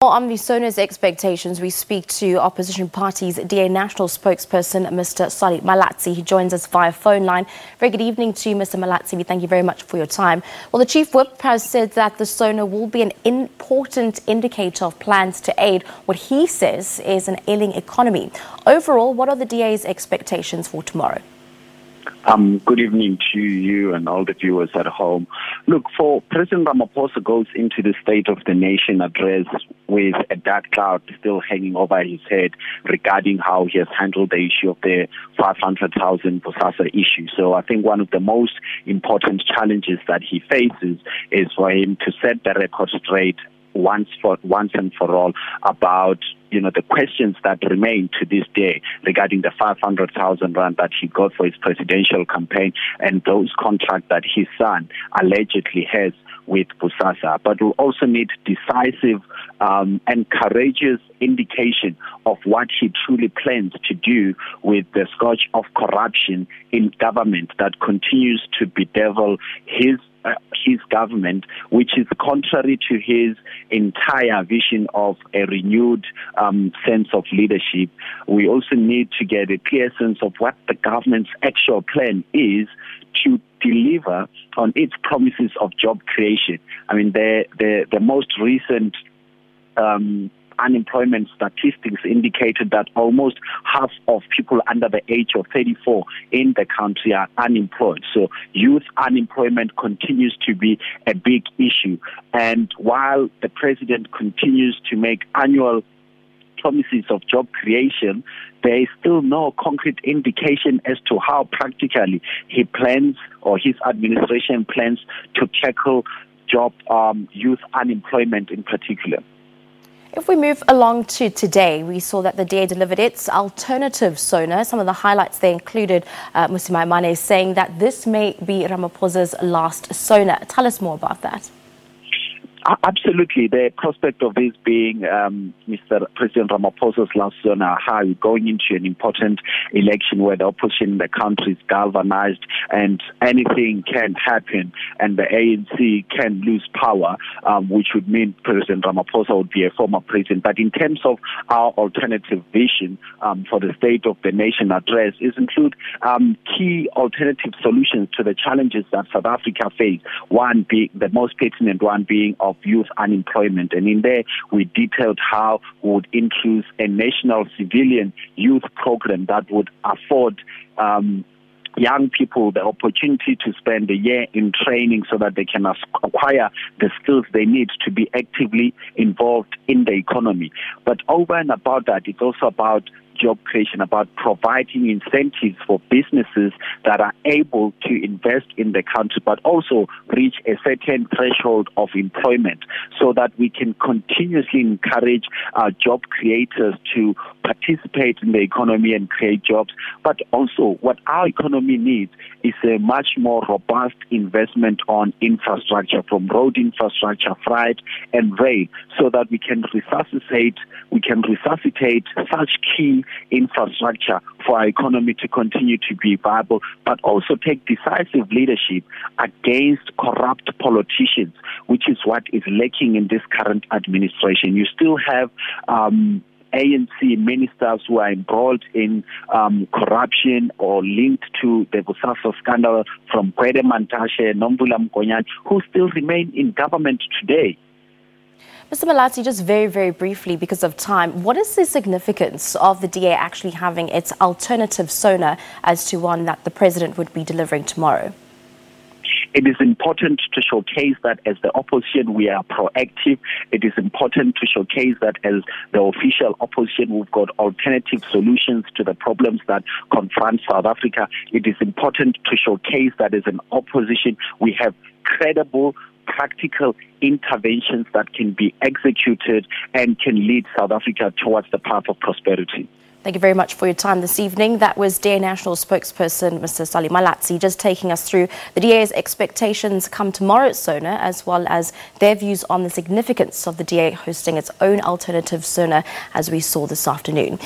On the SONA's expectations, we speak to opposition party's DA national spokesperson, Mr. Solly Malatsi. He joins us via phone line. Very good evening to you, Mr. Malatsi. We thank you very much for your time. Well, the Chief Whip has said that the SONA will be an important indicator of plans to aid what he says is an ailing economy. Overall, what are the DA's expectations for tomorrow? Good evening to you and all the viewers at home. Look, for President Ramaphosa goes into the State of the Nation address with a dark cloud still hanging over his head regarding how he has handled the issue of the 500,000 Bosasa issue. So I think one of the most important challenges that he faces is for him to set the record straight once and for all about the questions that remain to this day regarding the 500,000 rand that he got for his presidential campaign and those contracts that his son allegedly has with Bosasa. But we'll also need decisive and courageous indication of what he truly plans to do with the scourge of corruption in government that continues to bedevil his government, which is contrary to his entire vision of a renewed sense of leadership. We also need to get a clear sense of what the government's actual plan is to deliver on its promises of job creation. I mean, the most recent unemployment statistics indicated that almost half of people under the age of 34 in the country are unemployed. So youth unemployment continues to be a big issue. And while the president continues to make annual promises of job creation, there is still no concrete indication as to how practically he plans or his administration plans to tackle youth unemployment in particular. If we move along to today, we saw that the DA delivered its alternative SONA. Some of the highlights they included Musima Mane saying that this may be Ramaphosa's last SONA. Tell us more about that. Absolutely. The prospect of this being Mr. President Ramaphosa's last SONA high, going into an important election where the opposition in the country is galvanized and anything can happen and the ANC can lose power, which would mean President Ramaphosa would be a former president. But in terms of our alternative vision for the State of the Nation address, is include key alternative solutions to the challenges that South Africa face, one being the most pertinent one being of youth unemployment. And in there, we detailed how we would introduce a national civilian youth program that would afford young people the opportunity to spend a year in training so that they can acquire the skills they need to be actively involved in the economy. But over and above that, it's also about job creation, about providing incentives for businesses that are able to invest in the country, but also reach a certain threshold of employment so that we can continuously encourage our job creators to participate in the economy and create jobs. But also what our economy needs is a much more robust investment on infrastructure, from road infrastructure, freight and rail, so that we can resuscitate such key infrastructure for our economy to continue to be viable, but also take decisive leadership against corrupt politicians, which is what is lacking in this current administration. You still have ANC ministers who are embroiled in corruption or linked to the Bosasa scandal, from Gwede Mantashe, Nomvula Mkonyane, who still remain in government today. Mr. Malatsi, just very, very briefly, because of time, what is the significance of the DA actually having its alternative SONA as to one that the president would be delivering tomorrow? It is important to showcase that as the opposition we are proactive. It is important to showcase that as the official opposition we've got alternative solutions to the problems that confront South Africa. It is important to showcase that as an opposition we have credible, practical interventions that can be executed and can lead South Africa towards the path of prosperity. Thank you very much for your time this evening. That was DA National Spokesperson Mr. Solly Malatsi, just taking us through the DA's expectations come tomorrow's SONA, as well as their views on the significance of the DA hosting its own alternative SONA, as we saw this afternoon.